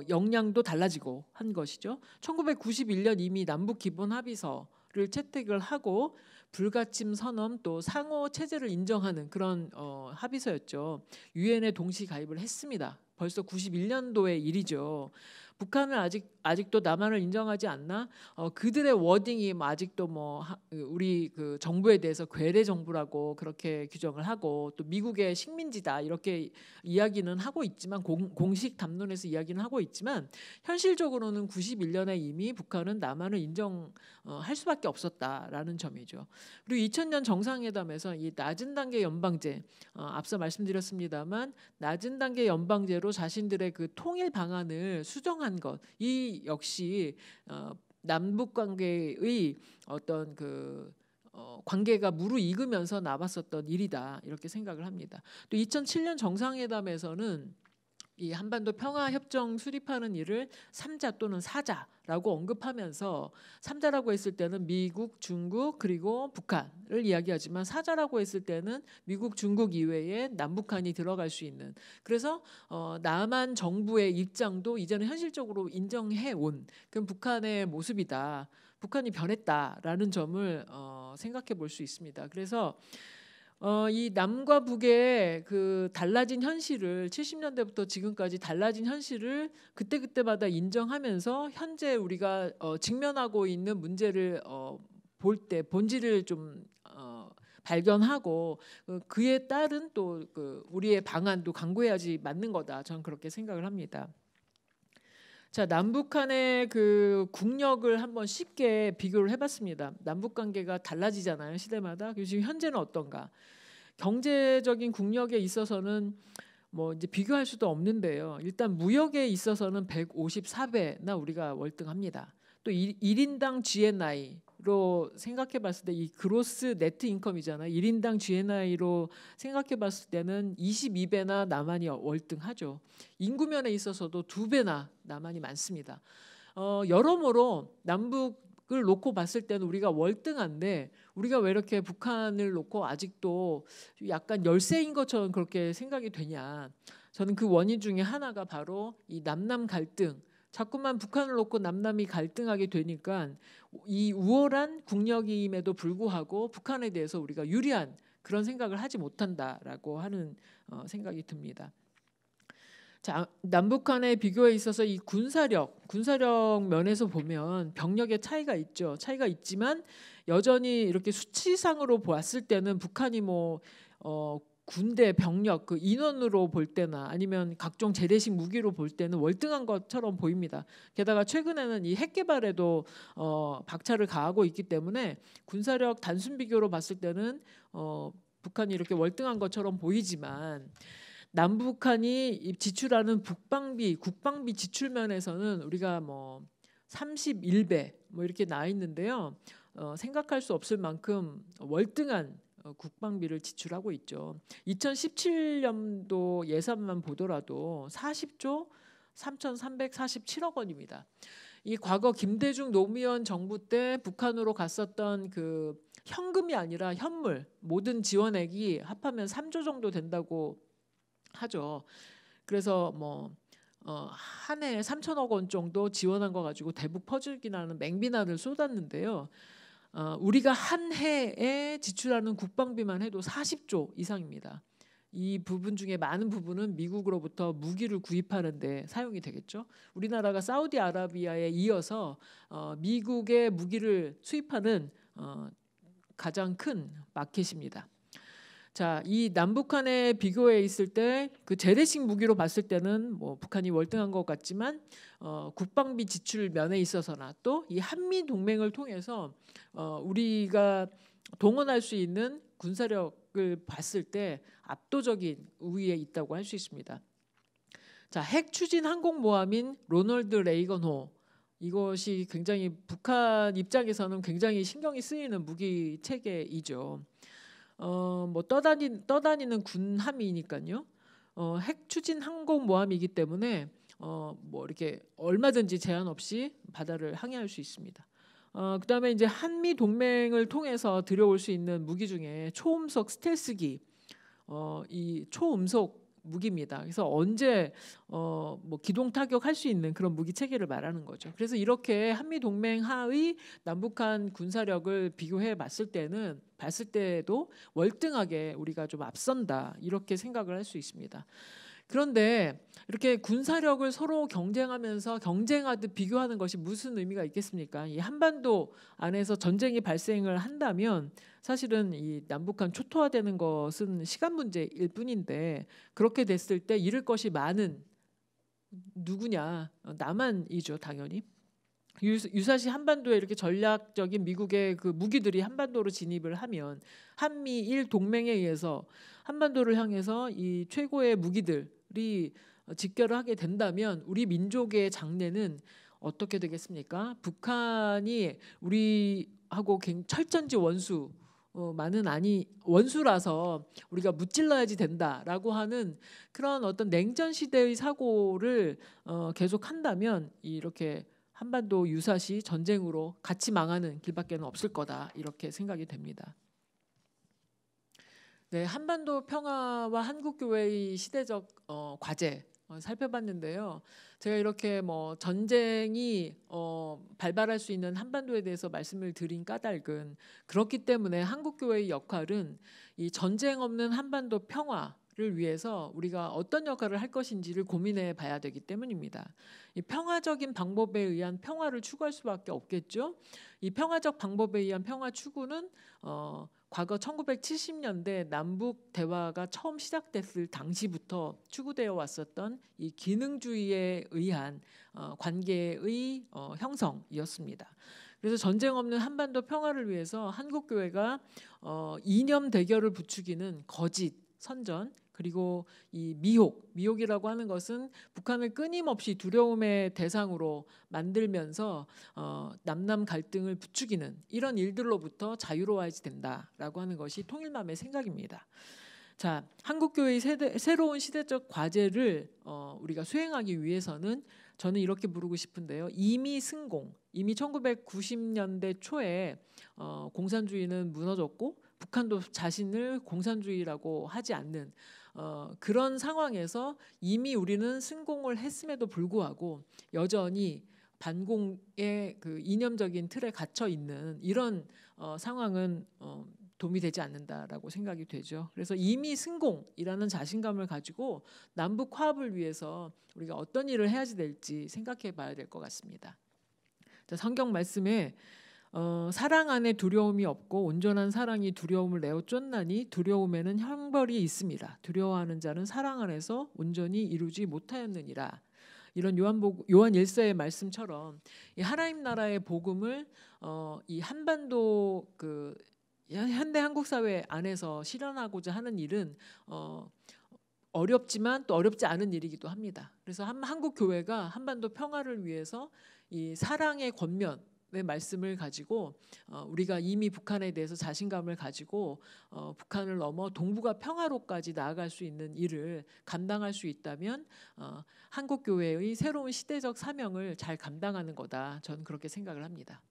역량도 달라지고 한 것이죠. 1991년 이미 남북 기본 합의서를 채택을 하고 불가침 선언 또 상호 체제를 인정하는 그런 합의서였죠. 유엔에 동시 가입을 했습니다. 벌써 91년도의 일이죠. 북한은 아직도 남한을 인정하지 않나? 그들의 워딩이 아직도 우리 그 정부에 대해서 괴뢰 정부라고 그렇게 규정을 하고 또 미국의 식민지다 이렇게 이야기는 하고 있지만 공식 담론에서 이야기는 하고 있지만 현실적으로는 91년에 이미 북한은 남한을 인정할 수밖에 없었다라는 점이죠. 그리고 2000년 정상회담에서 이 낮은 단계 연방제 앞서 말씀드렸습니다만 낮은 단계 연방제로 자신들의 그 통일 방안을 수정한 것, 이 역시 남북 관계의 어떤 관계가 무르익으면서 나왔었던 일이다 이렇게 생각을 합니다. 또 2007년 정상회담에서는 이 한반도 평화협정 수립하는 일을 3자 또는 4자라고 언급하면서 3자라고 했을 때는 미국, 중국 그리고 북한을 이야기하지만 4자라고 했을 때는 미국, 중국 이외에 남북한이 들어갈 수 있는, 그래서 남한 정부의 입장도 이제는 현실적으로 인정해 온 그 북한의 모습이다. 북한이 변했다라는 점을 생각해 볼 수 있습니다. 그래서 이 남과 북의 달라진 현실을 70년대부터 지금까지 달라진 현실을 그때그때마다 인정하면서 현재 우리가 직면하고 있는 문제를 볼 때 본질을 좀 발견하고 그에 따른 또 우리의 방안도 강구해야지 맞는 거다. 저는 그렇게 생각을 합니다. 자, 남북한의 국력을 한번 쉽게 비교를 해봤습니다. 남북 관계가 달라지잖아요, 시대마다. 지금 현재는 어떤가? 경제적인 국력에 있어서는 뭐 이제 비교할 수도 없는데요. 일단 무역에 있어서는 154배나 우리가 월등합니다. 또 1인당 GNI로 생각해봤을 때 이 그로스 네트 인컴이잖아요. 1인당 GNI로 생각해봤을 때는 22배나 남한이 월등하죠. 인구면에 있어서도 2배나 남한이 많습니다. 여러모로 남북을 놓고 봤을 때는 우리가 월등한데 우리가 왜 이렇게 북한을 놓고 아직도 약간 열세인 것처럼 그렇게 생각이 되냐. 저는 그 원인 중에 하나가 바로 이 남남 갈등. 자꾸만 북한을 놓고 남남이 갈등하게 되니까 이 우월한 국력임에도 불구하고 북한에 대해서 우리가 유리한 그런 생각을 하지 못한다라고 하는 생각이 듭니다. 자, 남북한의 비교에 있어서 이 군사력 면에서 보면 병력의 차이가 있죠. 차이가 있지만 여전히 이렇게 수치상으로 보았을 때는 북한이 군대 병력 인원으로 볼 때나 아니면 각종 재래식 무기로 볼 때는 월등한 것처럼 보입니다. 게다가 최근에는 이 핵 개발에도 박차를 가하고 있기 때문에 군사력 단순 비교로 봤을 때는 북한이 이렇게 월등한 것처럼 보이지만 남북한이 지출하는 국방비 지출 면에서는 우리가 31배 이렇게 나와 있는데요. 생각할 수 없을 만큼 월등한 국방비를 지출하고 있죠. 2017년도 예산만 보더라도 40조 3,347억 원입니다. 이 과거 김대중 노무현 정부 때 북한으로 갔었던 현금이 아니라 현물 모든 지원액이 합하면 3조 정도 된다고 하죠. 그래서 한 해에 3천억 원 정도 지원한 거 가지고 대북 퍼즐기나는 맹비난을 쏟았는데요. 우리가 한 해에 지출하는 국방비만 해도 40조 이상입니다. 이 부분 중에 많은 부분은 미국으로부터 무기를 구입하는 데 사용이 되겠죠. 우리나라가 사우디아라비아에 이어서 미국의 무기를 수입하는 가장 큰 마켓입니다. 자, 이 남북한의 비교에 있을 때 재래식 무기로 봤을 때는 북한이 월등한 것 같지만 국방비 지출 면에 있어서나 또 이 한미 동맹을 통해서 우리가 동원할 수 있는 군사력을 봤을 때 압도적인 우위에 있다고 할 수 있습니다. 자, 핵 추진 항공모함인 로널드 레이건호, 이것이 굉장히 북한 입장에서는 굉장히 신경이 쓰이는 무기 체계이죠. 떠다니는 군함이니까요. 핵 추진 항공모함이기 때문에 이렇게 얼마든지 제한 없이 바다를 항해할 수 있습니다. 그다음에 이제 한미 동맹을 통해서 들여올 수 있는 무기 중에 초음속 스텔스기, 이 초음속 무기입니다. 그래서 언제 기동 타격할 수 있는 그런 무기 체계를 말하는 거죠. 그래서 이렇게 한미 동맹 하의 남북한 군사력을 비교해 봤을 때도 월등하게 우리가 좀 앞선다 이렇게 생각을 할 수 있습니다. 그런데 이렇게 군사력을 서로 경쟁하듯 비교하는 것이 무슨 의미가 있겠습니까? 이 한반도 안에서 전쟁이 발생을 한다면 사실은 이 남북한 초토화되는 것은 시간 문제일 뿐인데 그렇게 됐을 때 잃을 것이 많은 누구냐? 남한이죠, 당연히. 유사시 한반도에 이렇게 전략적인 미국의 무기들이 한반도로 진입을 하면 한미일 동맹에 의해서 한반도를 향해서 이 최고의 무기들이 집결을 하게 된다면 우리 민족의 장래는 어떻게 되겠습니까? 북한이 우리하고 철전지 원수만은 원수라서 우리가 무찔러야지 된다라고 하는 그런 어떤 냉전 시대의 사고를 계속한다면 이렇게 한반도 유사시 전쟁으로 같이 망하는 길밖에는 없을 거다 이렇게 생각이 됩니다. 네, 한반도 평화와 한국교회의 시대적 과제 살펴봤는데요. 제가 이렇게 뭐 전쟁이 발발할 수 있는 한반도에 대해서 말씀을 드린 까닭은 그렇기 때문에 한국교회의 역할은 이 전쟁 없는 한반도 평화를 위해서 우리가 어떤 역할을 할 것인지를 고민해 봐야 되기 때문입니다. 이 평화적인 방법에 의한 평화를 추구할 수밖에 없겠죠. 이 평화적 방법에 의한 평화 추구는 과거 1970년대 남북 대화가 처음 시작됐을 당시부터 추구되어 왔었던 이 기능주의에 의한 관계의 형성이었습니다. 그래서 전쟁 없는 한반도 평화를 위해서 한국교회가 이념 대결을 부추기는 거짓, 선전, 그리고 이 미혹이라고 하는 것은 북한을 끊임없이 두려움의 대상으로 만들면서 남남 갈등을 부추기는 이런 일들로부터 자유로워야지 된다라고 하는 것이 통일맘의 생각입니다. 자, 한국교회의 새로운 시대적 과제를 우리가 수행하기 위해서는 저는 이렇게 부르고 싶은데요. 이미 1990년대 초에 공산주의는 무너졌고 북한도 자신을 공산주의라고 하지 않는 그런 상황에서 이미 우리는 승공을 했음에도 불구하고 여전히 반공의 그 이념적인 틀에 갇혀 있는 이런 상황은 도움이 되지 않는다라고 생각이 되죠. 그래서 이미 승공이라는 자신감을 가지고 남북 화합을 위해서 우리가 어떤 일을 해야지 될지 생각해 봐야 될 것 같습니다. 자, 성경 말씀에 사랑 안에 두려움이 없고 온전한 사랑이 두려움을 내어 쫓나니 두려움에는 형벌이 있습니다. 두려워하는 자는 사랑 안에서 온전히 이루지 못하였느니라. 이런 요한 1서의 말씀처럼 이 하나님 나라의 복음을 이 한반도 그 현대 한국 사회 안에서 실현하고자 하는 일은 어렵지만 또 어렵지 않은 일이기도 합니다. 그래서 한국 교회가 한반도 평화를 위해서 이 사랑의 권면의 말씀을 가지고 우리가 이미 북한에 대해서 자신감을 가지고 북한을 넘어 동북아 평화로까지 나아갈 수 있는 일을 감당할 수 있다면 한국 교회의 새로운 시대적 사명을 잘 감당하는 거다. 저는 그렇게 생각을 합니다.